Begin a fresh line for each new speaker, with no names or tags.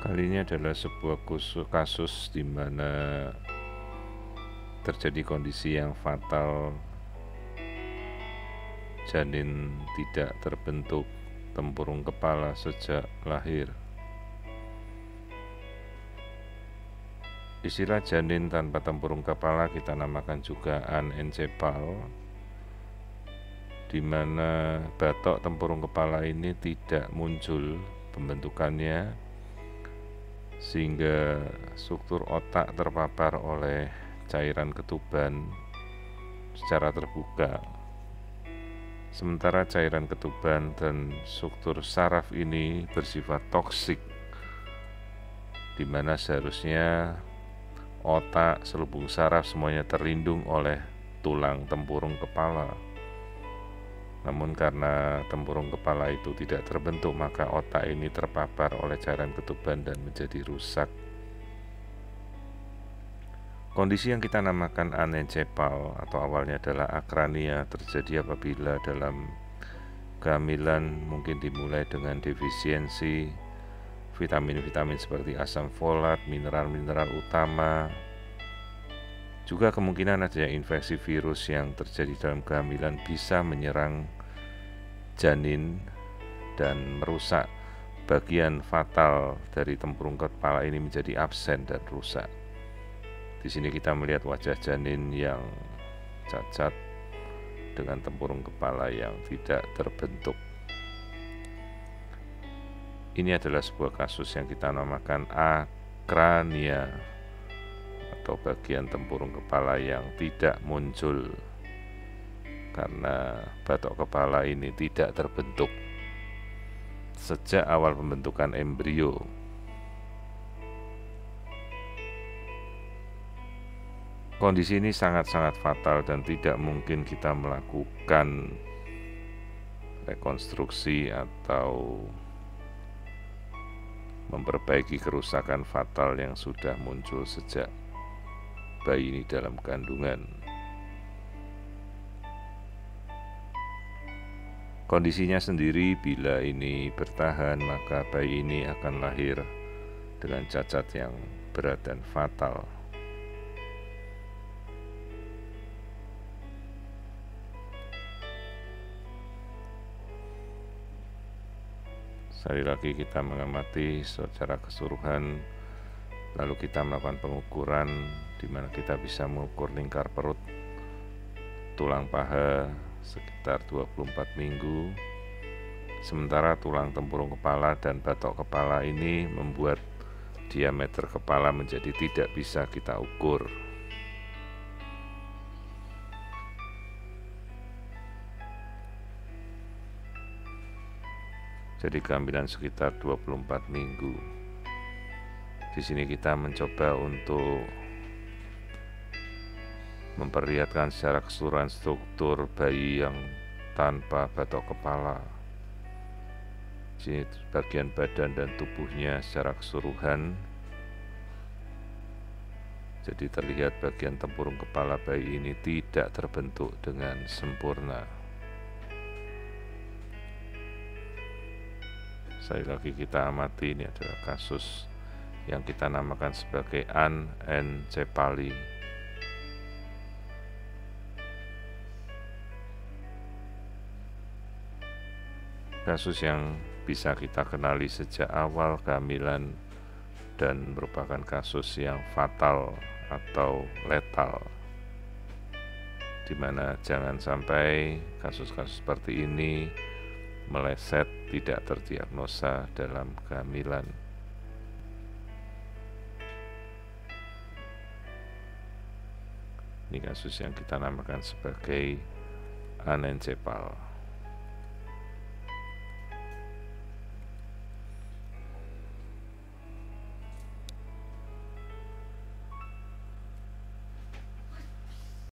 Kali ini adalah sebuah kasus di mana terjadi kondisi yang fatal, janin tidak terbentuk tempurung kepala sejak lahir. Istilah janin tanpa tempurung kepala kita namakan juga anencepal, di mana batok tempurung kepala ini tidak muncul pembentukannya, sehingga struktur otak terpapar oleh cairan ketuban secara terbuka. Sementara cairan ketuban dan struktur saraf ini bersifat toksik, di mana seharusnya otak, selubung saraf semuanya terlindung oleh tulang tempurung kepala. Namun karena tempurung kepala itu tidak terbentuk, maka otak ini terpapar oleh cairan ketuban dan menjadi rusak. Kondisi yang kita namakan anencepal atau awalnya adalah akrania terjadi apabila dalam kehamilan mungkin dimulai dengan defisiensi vitamin-vitamin seperti asam folat, mineral-mineral utama. Juga kemungkinan adanya infeksi virus yang terjadi dalam kehamilan bisa menyerang janin dan merusak bagian fatal dari tempurung kepala ini menjadi absen dan rusak. Di sini kita melihat wajah janin yang cacat dengan tempurung kepala yang tidak terbentuk. Ini adalah sebuah kasus yang kita namakan akrania atau bagian tempurung kepala yang tidak muncul karena batok kepala ini tidak terbentuk sejak awal pembentukan embrio. Kondisi ini sangat-sangat fatal dan tidak mungkin kita melakukan rekonstruksi atau memperbaiki kerusakan fatal yang sudah muncul sejak bayi ini dalam kandungan. Kondisinya sendiri, bila ini bertahan, maka bayi ini akan lahir dengan cacat yang berat dan fatal. Sekali lagi kita mengamati secara keseluruhan, lalu kita melakukan pengukuran di mana kita bisa mengukur lingkar perut, tulang paha sekitar 24 minggu. Sementara tulang tempurung kepala dan batok kepala ini membuat diameter kepala menjadi tidak bisa kita ukur. Jadi kehamilan sekitar 24 minggu. Di sini kita mencoba untuk memperlihatkan secara keseluruhan struktur bayi yang tanpa batok kepala. Jadi bagian badan dan tubuhnya secara keseluruhan. Jadi terlihat bagian tempurung kepala bayi ini tidak terbentuk dengan sempurna. Sekali lagi kita amati, ini adalah kasus yang kita namakan sebagai anencefali. Kasus yang bisa kita kenali sejak awal kehamilan dan merupakan kasus yang fatal atau letal, di mana jangan sampai kasus-kasus seperti ini meleset, tidak terdiagnosa dalam kehamilan. Ini kasus yang kita namakan sebagai anencefal.